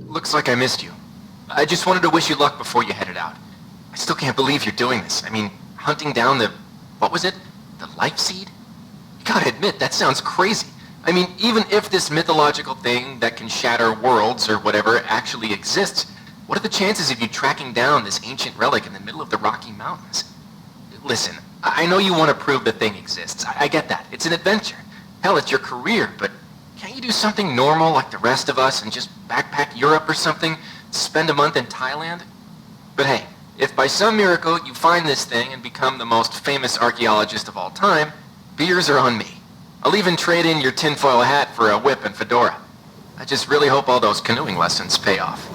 Looks like I missed you. I just wanted to wish you luck before you headed out. I still can't believe you're doing this. I mean, hunting down the... what was it? The life seed? You gotta admit, that sounds crazy. I mean, even if this mythological thing that can shatter worlds or whatever actually exists, what are the chances of you tracking down this ancient relic in the middle of the Rocky Mountains? Listen, I know you want to prove the thing exists. I get that. It's an adventure. Hell, it's your career, but can't you do something normal like the rest of us and just backpack Europe or something? Spend a month in Thailand? But hey, if by some miracle you find this thing and become the most famous archaeologist of all time, beers are on me. I'll even trade in your tinfoil hat for a whip and fedora. I just really hope all those canoeing lessons pay off.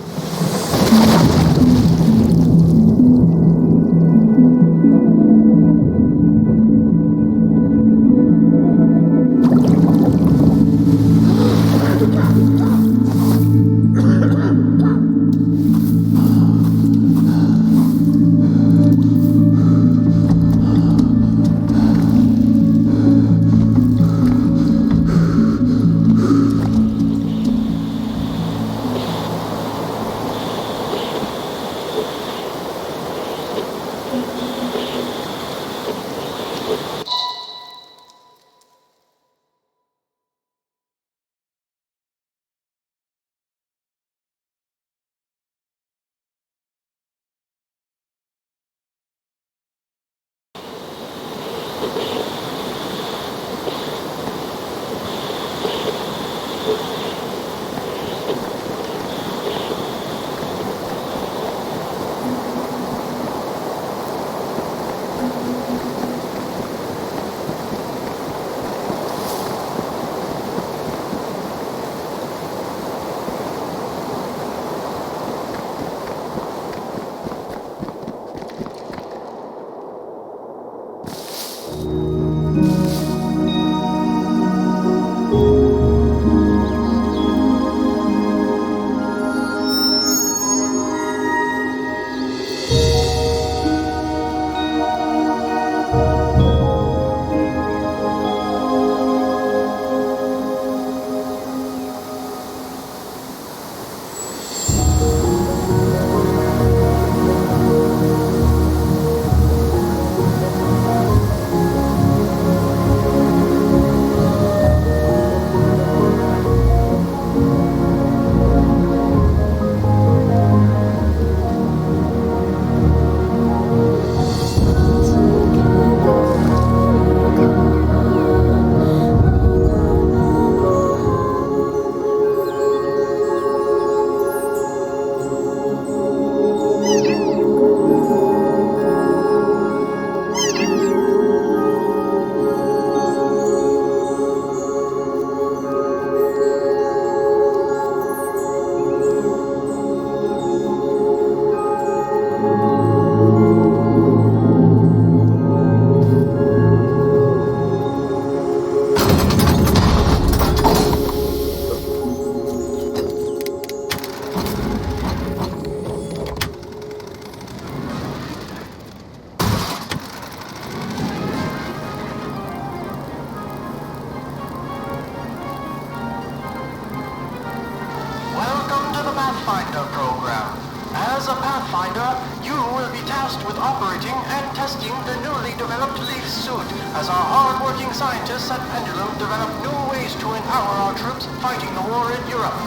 Pathfinder program. As a Pathfinder, you will be tasked with operating and testing the newly developed Leaf suit as our hard-working scientists at Pendulum develop new ways to empower our troops fighting the war in Europe.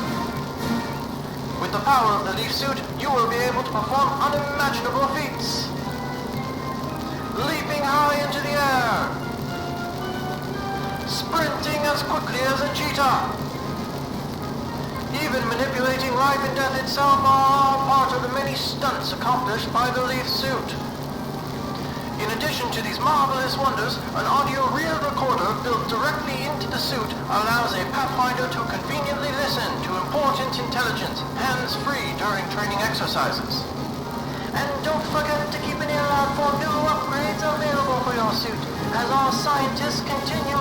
With the power of the Leaf suit, you will be able to perform unimaginable feats. Leaping high into the air. Sprinting as quickly as a cheetah. Even manipulating life and death itself are all part of the many stunts accomplished by the Leaf suit. In addition to these marvelous wonders, an audio reel recorder built directly into the suit allows a Pathfinder to conveniently listen to important intelligence, hands-free during training exercises. And don't forget to keep an ear out for new upgrades available for your suit, as our scientists continue.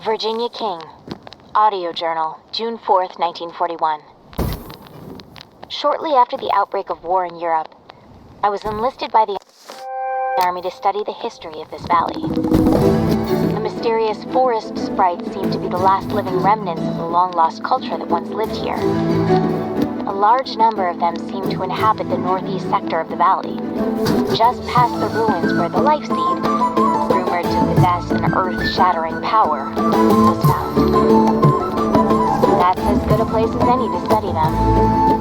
Virginia King, Audio Journal, June 4th, 1941. Shortly after the outbreak of war in Europe, I was enlisted by the Army to study the history of this valley. The mysterious forest sprites seem to be the last living remnants of the long-lost culture that once lived here. A large number of them seem to inhabit the northeast sector of the valley, just past the ruins where the life seed, rumored to possess an earth-shattering power, was found. That's as good a place as any to study them.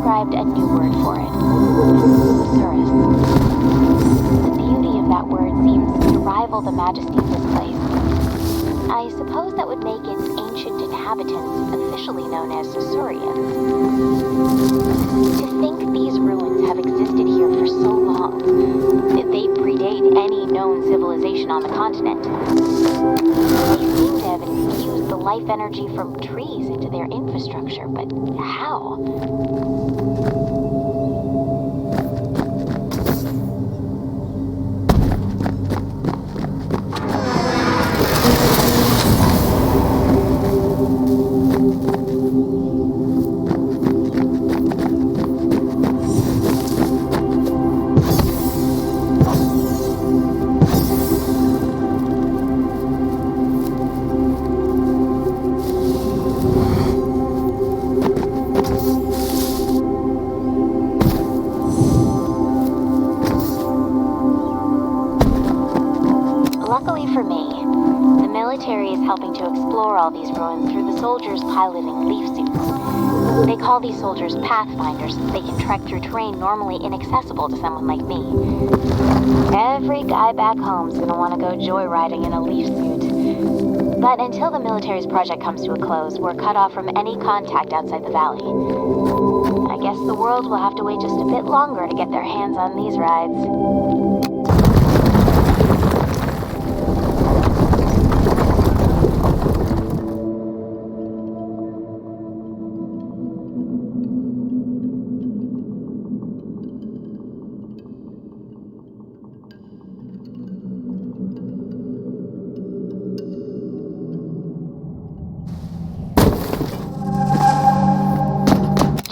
described a new word for it. Surus. The beauty of that word seems to rival the majesty of this place. I suppose that would make its ancient inhabitants officially known as Saurians. To think these ruins have existed here for so long, that they predate any known civilization on the continent. They seem to have infused the life energy from trees into their infrastructure, but how? Luckily for me, the military is helping to explore all these ruins through the soldiers piloting leaf suits. They call these soldiers pathfinders since they can trek through terrain normally inaccessible to someone like me. Every guy back home's gonna want to go joyriding in a leaf suit. But until the military's project comes to a close, we're cut off from any contact outside the valley. I guess the world will have to wait just a bit longer to get their hands on these rides.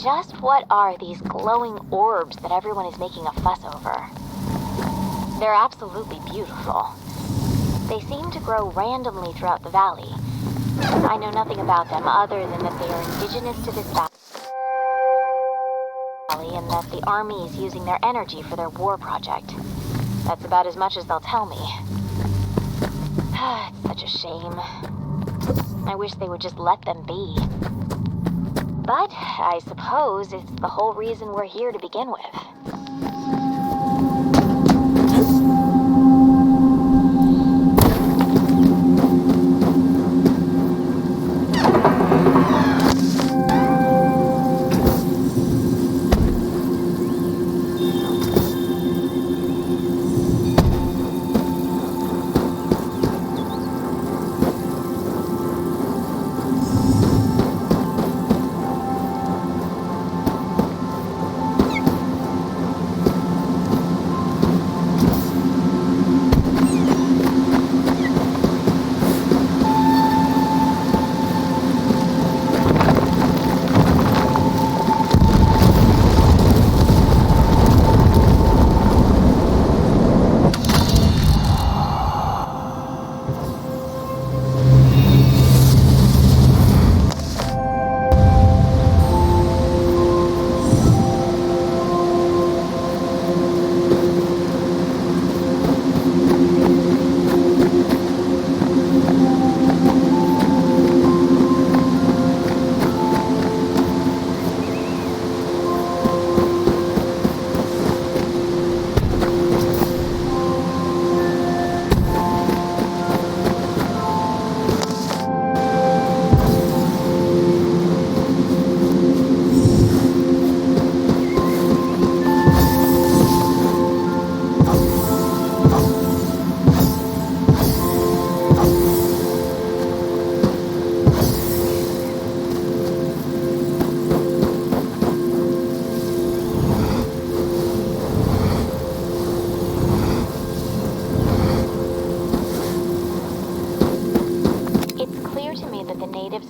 Just what are these glowing orbs that everyone is making a fuss over? They're absolutely beautiful. They seem to grow randomly throughout the valley. I know nothing about them other than that they are indigenous to this valley and that the army is using their energy for their war project. That's about as much as they'll tell me. It's such a shame. I wish they would just let them be. But I suppose it's the whole reason we're here to begin with.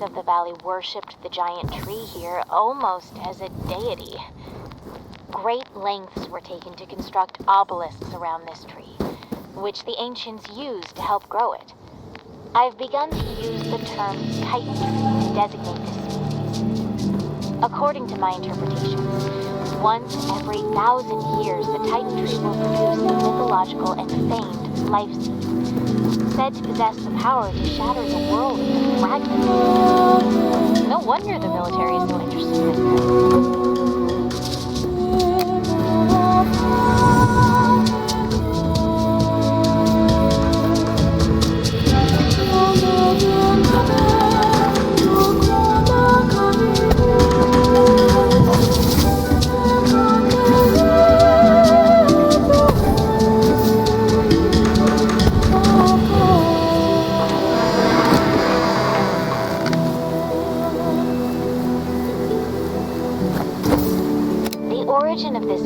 Of the valley worshipped the giant tree here almost as a deity. Great lengths were taken to construct obelisks around this tree, which the ancients used to help grow it. I've begun to use the term titan tree to designate this species. According to my interpretations, once every 1,000 years the titan tree will produce the mythological and famed life seed, said to possess the power to shatter the world into fragments. No wonder the military is so interested in this thing.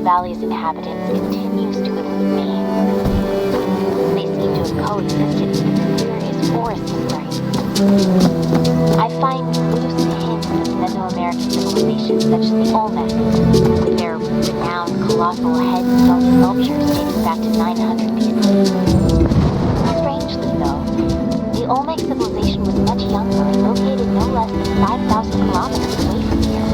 Valley's inhabitants continues to elude me. They seem to have coexisted with the mysterious forests and brains. I find loose hints of Mesoamerican civilizations such as the Olmecs, with their renowned colossal head stone sculptures dating back to 900 BC. Strangely though, the Olmec civilization was much younger and located no less than 5,000 kilometers away from here.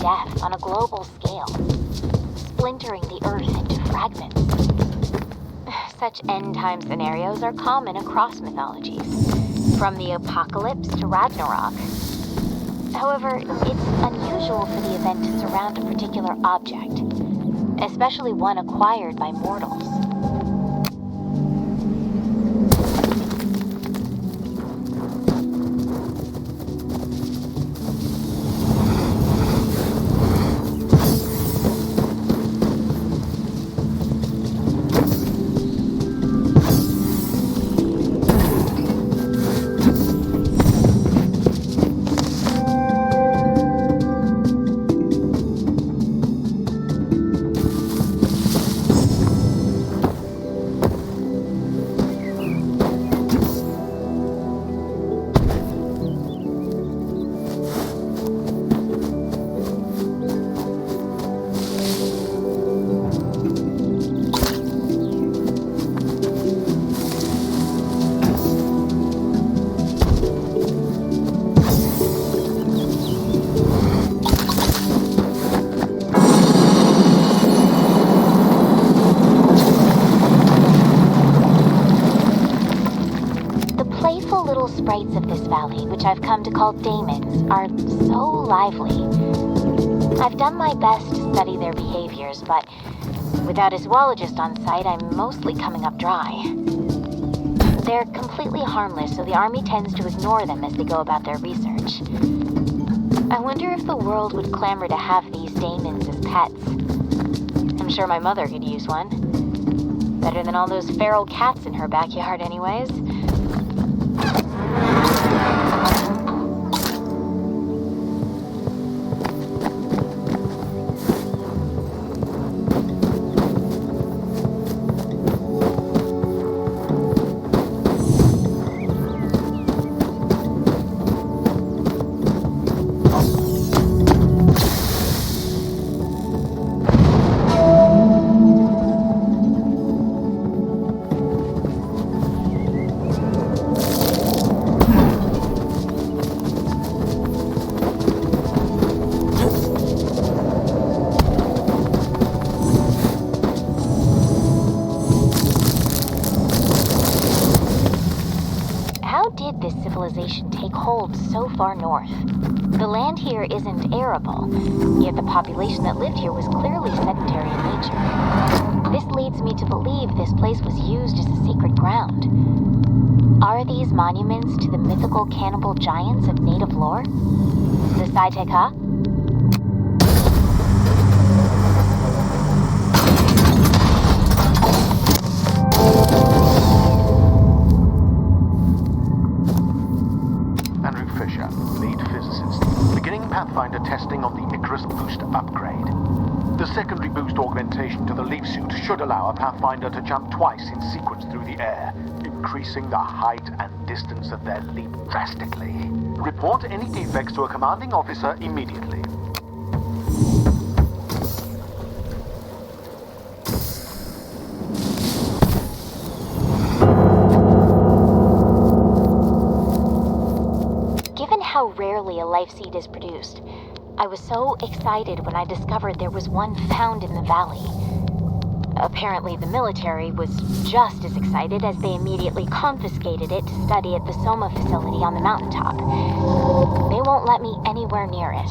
death on a global scale, splintering the Earth into fragments. Such end-time scenarios are common across mythologies, from the apocalypse to Ragnarok. However, it's unusual for the event to surround a particular object, especially one acquired by mortals. Sprites of this valley, which I've come to call daemons, are so lively. I've done my best to study their behaviors, but without a zoologist on site, I'm mostly coming up dry. They're completely harmless, so the army tends to ignore them as they go about their research. I wonder if the world would clamor to have these daemons as pets. I'm sure my mother could use one. Better than all those feral cats in her backyard anyways. Take hold so far north. The land here isn't arable, yet the population that lived here was clearly sedentary in nature. This leads me to believe this place was used as a sacred ground. Are these monuments to the mythical cannibal giants of native lore? The JIKA? Pathfinder testing on the Icarus boost upgrade. The secondary boost augmentation to the leaf suit should allow a Pathfinder to jump twice in sequence through the air, increasing the height and distance of their leap drastically. Report any defects to a commanding officer immediately. How rarely a life seed is produced. I was so excited when I discovered there was one found in the valley. Apparently the military was just as excited as they immediately confiscated it to study at the Soma facility on the mountaintop. They won't let me anywhere near it.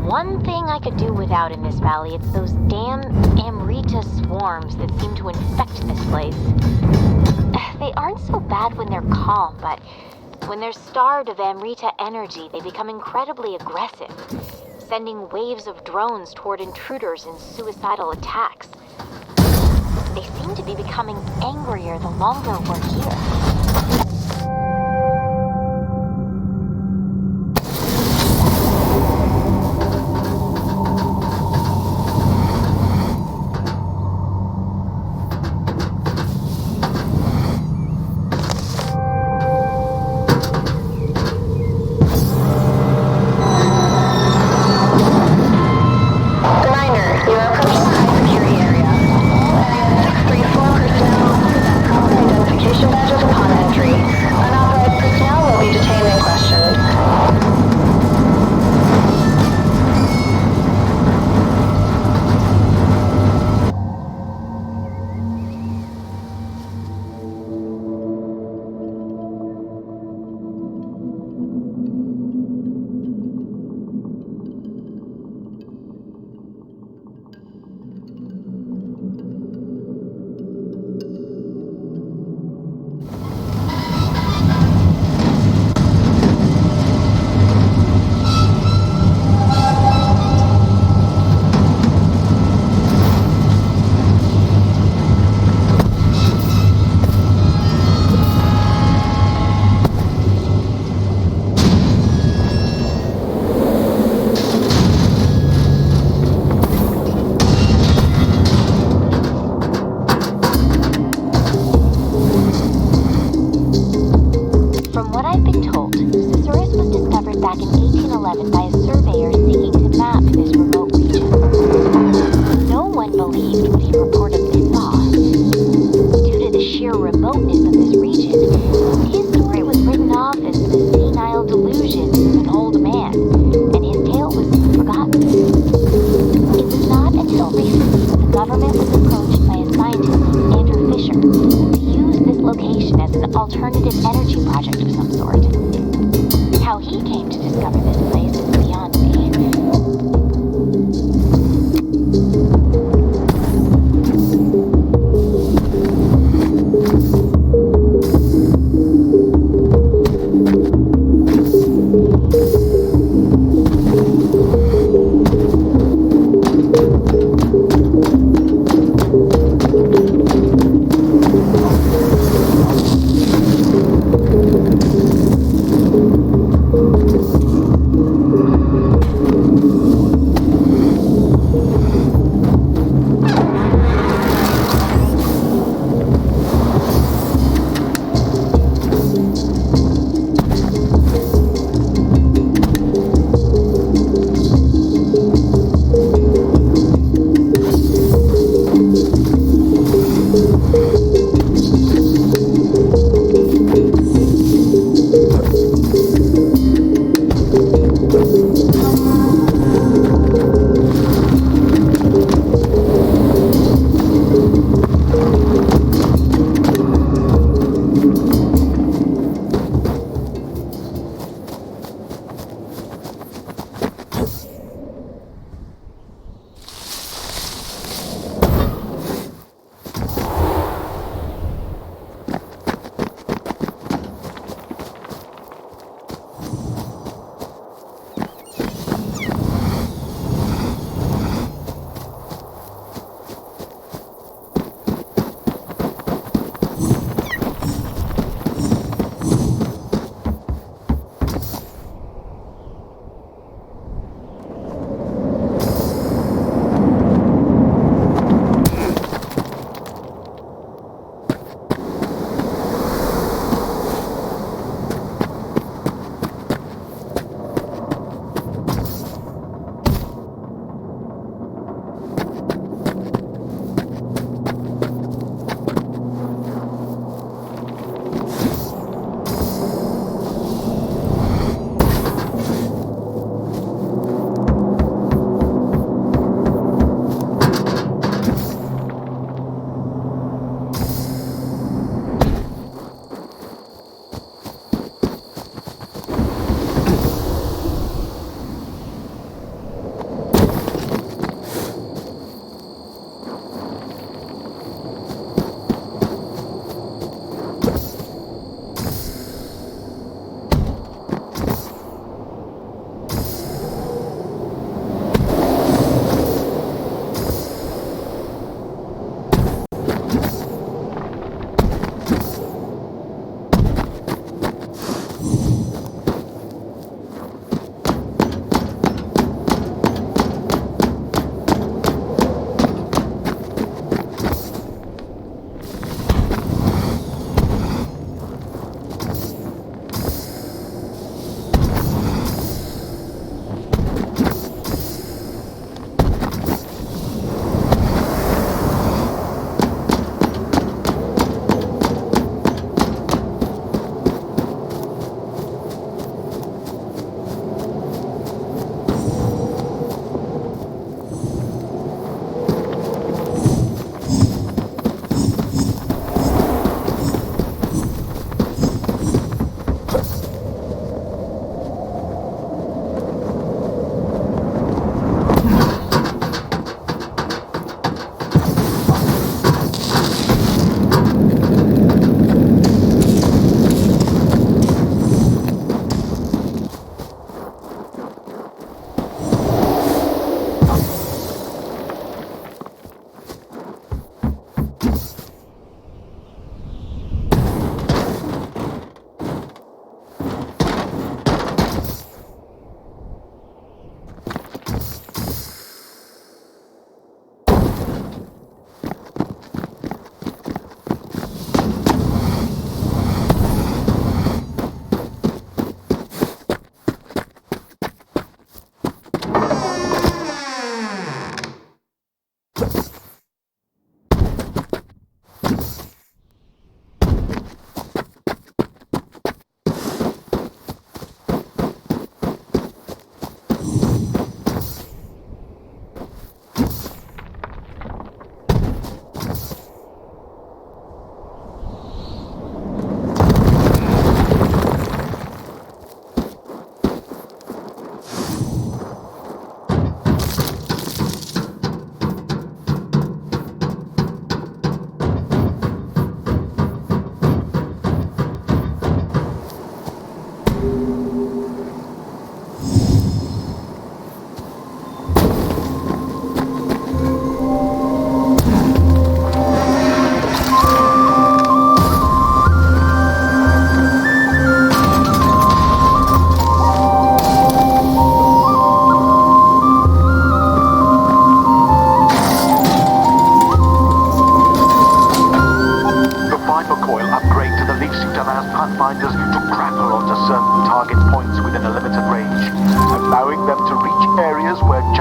one thing I could do without in this valley, it's those damn Amrita swarms that seem to infect this place. They aren't so bad when they're calm, but when they're starved of Amrita energy, they become incredibly aggressive, sending waves of drones toward intruders in suicidal attacks. They seem to be becoming angrier the longer we're here.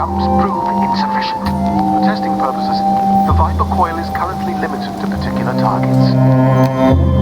jumps prove insufficient. For testing purposes, the Viper coil is currently limited to particular targets.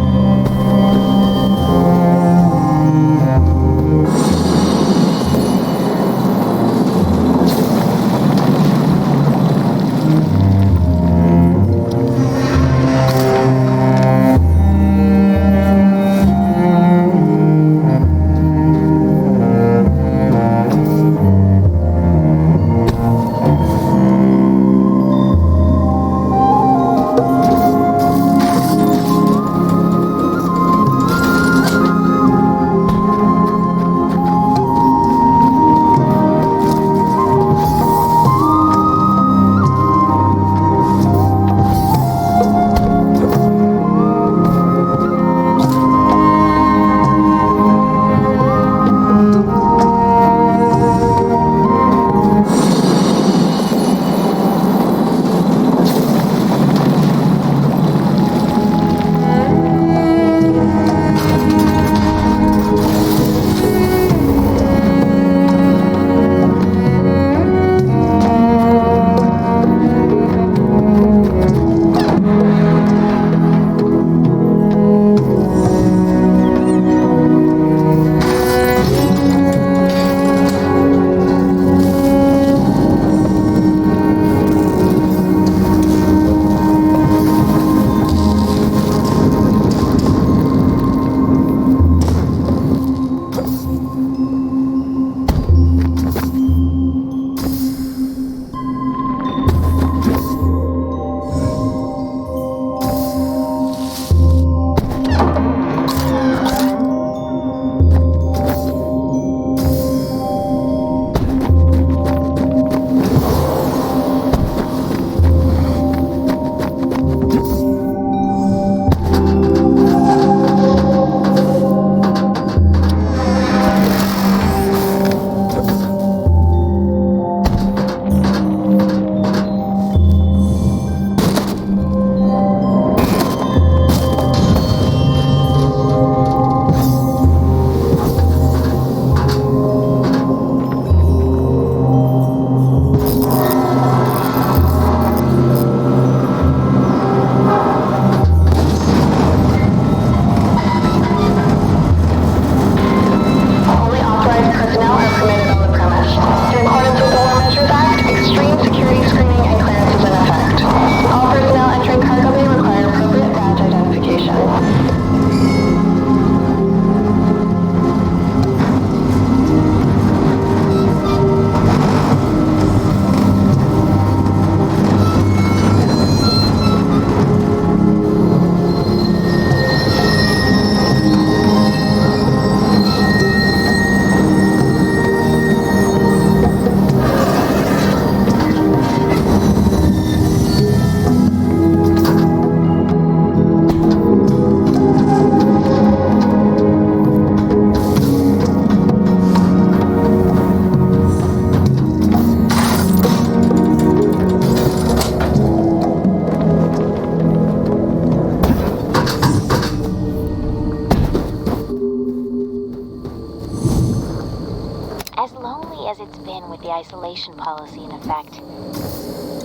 isolation policy in effect.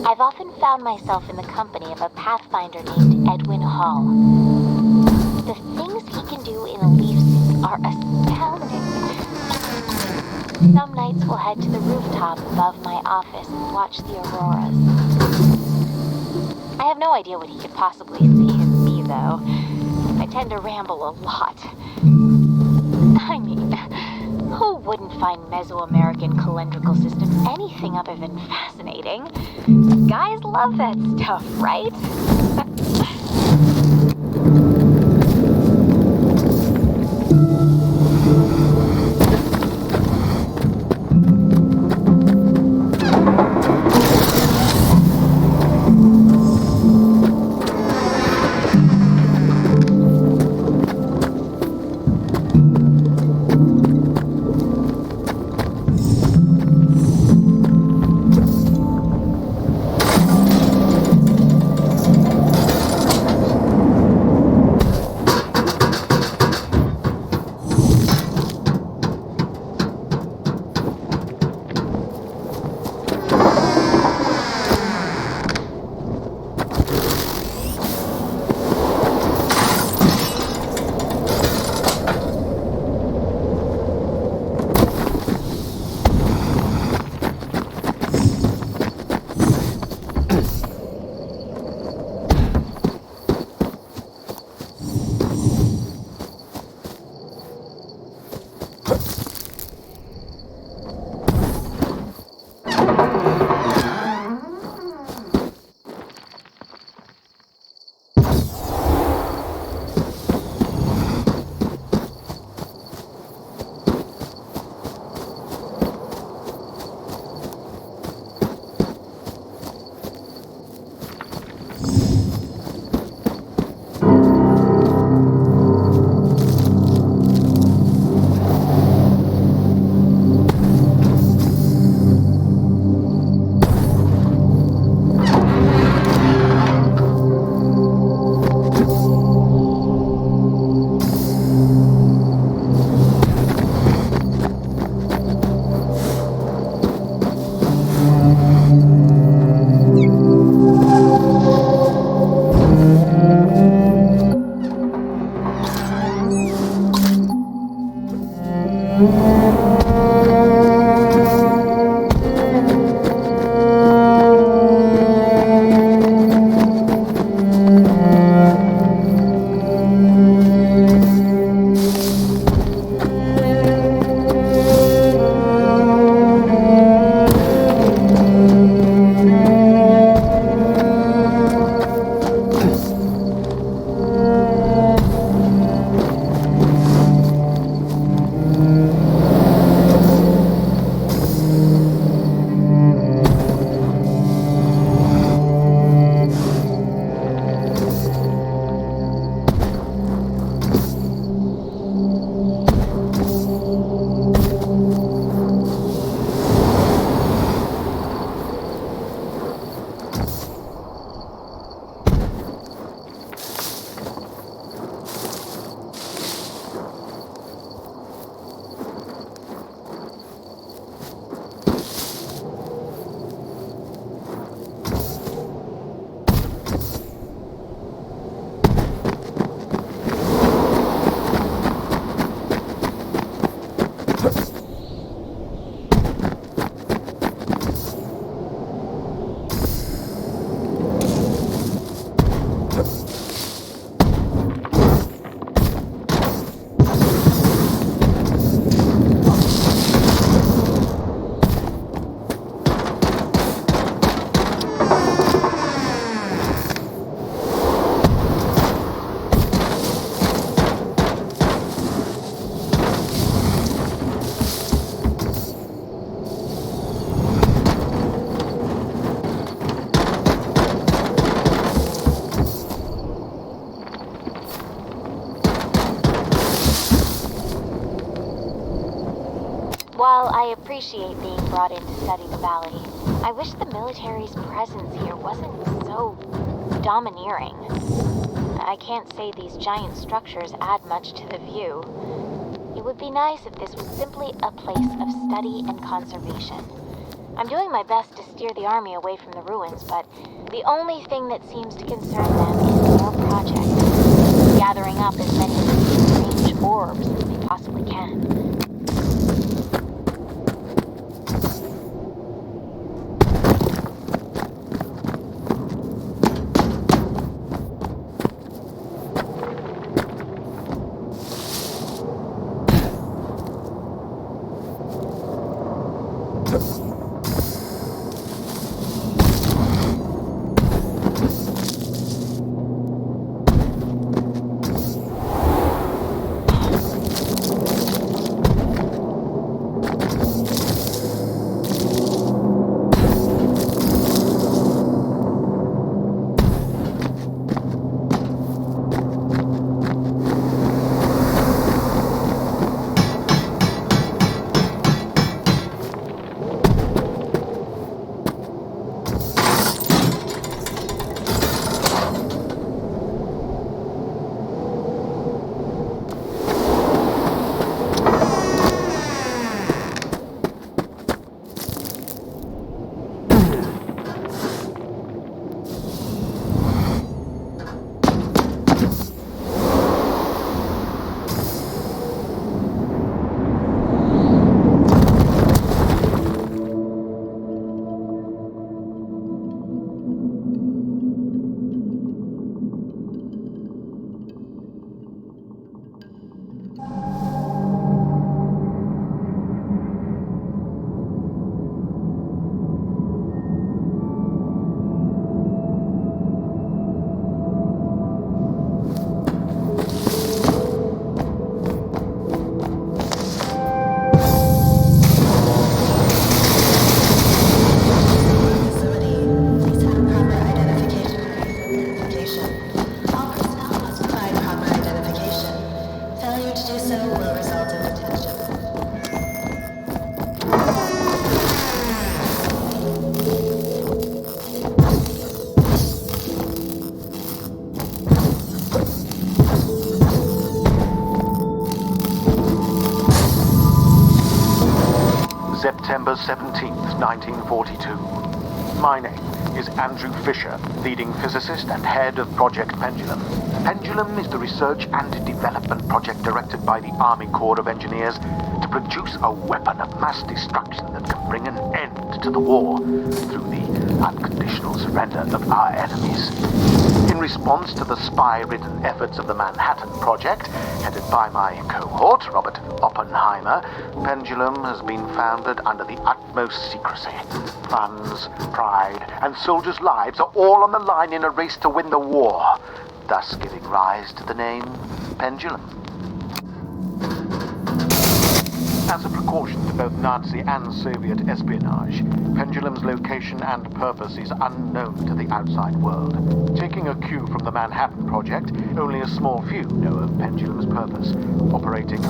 I've often found myself in the company of a pathfinder named Edwin Hall. The things he can do in a leaf suit are astounding. Some nights we'll head to the rooftop above my office and watch the auroras. I have no idea what he could possibly see in me, though. I tend to ramble a lot. I mean, who wouldn't find Mesoamerican calendrical system anything other than fascinating? Guys love that stuff, right? appreciate being brought in to study the valley. I wish the military's presence here wasn't so domineering. I can't say these giant structures add much to the view. It would be nice if this was simply a place of study and conservation. I'm doing my best to steer the army away from the ruins, but the only thing that seems to concern them is more projects, gathering up as many of these strange orbs as they possibly can. September 17th, 1942. My name is Andrew Fisher, leading physicist and head of Project Pendulum. Pendulum is the research and development project directed by the Army Corps of Engineers to produce a weapon of mass destruction that can bring an end to the war through the unconditional surrender of our enemies. In response to the spy-ridden efforts of the Manhattan Project, headed by my cohort, Robert Oppenheimer, Pendulum has been founded under the utmost secrecy. Funds, pride, and soldiers' lives are all on the line in a race to win the war, thus giving rise to the name Pendulum. As a precaution to both Nazi and Soviet espionage, Pendulum's location and purpose is unknown to the outside world. Taking a cue from the Manhattan Project, only a small few know of Pendulum's purpose, operating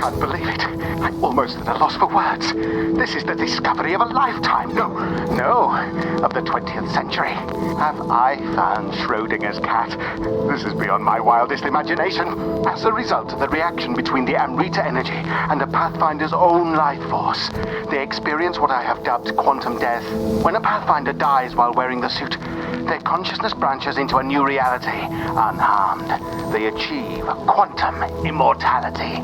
can't believe it. I'm almost at a loss for words. This is the discovery of a lifetime. No, of the 20th century. Have I found Schrodinger's cat? This is beyond my wildest imagination. As a result of the reaction between the Amrita energy and the Pathfinder's own life force, they experience what I have dubbed quantum death. When a Pathfinder dies while wearing the suit, their consciousness branches into a new reality, unharmed. They achieve quantum immortality.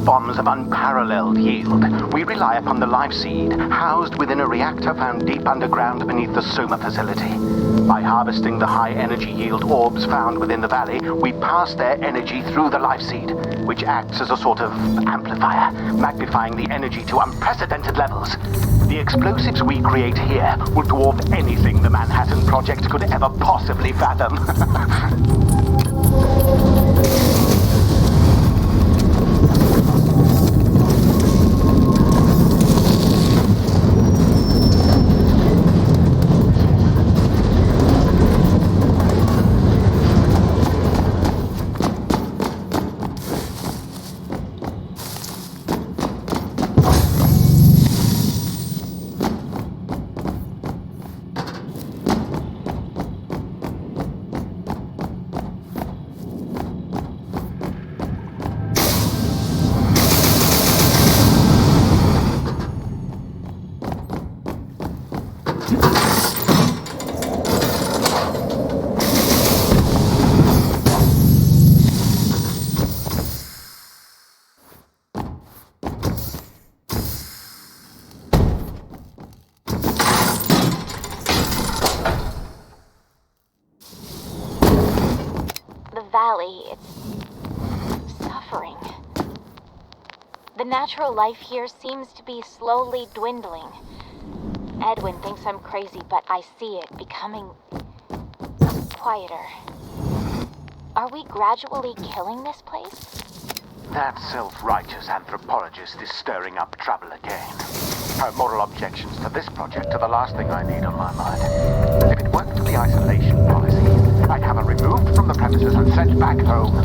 Bombs of unparalleled yield, we rely upon the life seed housed within a reactor found deep underground beneath the Soma facility. By harvesting the high energy yield orbs found within the valley, we pass their energy through the life seed, which acts as a sort of amplifier, magnifying the energy to unprecedented levels. The explosives we create here will dwarf anything the Manhattan Project could ever possibly fathom. Valley, it's suffering. The natural life here seems to be slowly dwindling. Edwin thinks I'm crazy, but I see it becoming quieter. Are we gradually killing this place? That self-righteous anthropologist is stirring up trouble again. Her moral objections to this project are the last thing I need on my mind. If it weren't for the isolation policy, I'd have her removed from the premises and sent back home.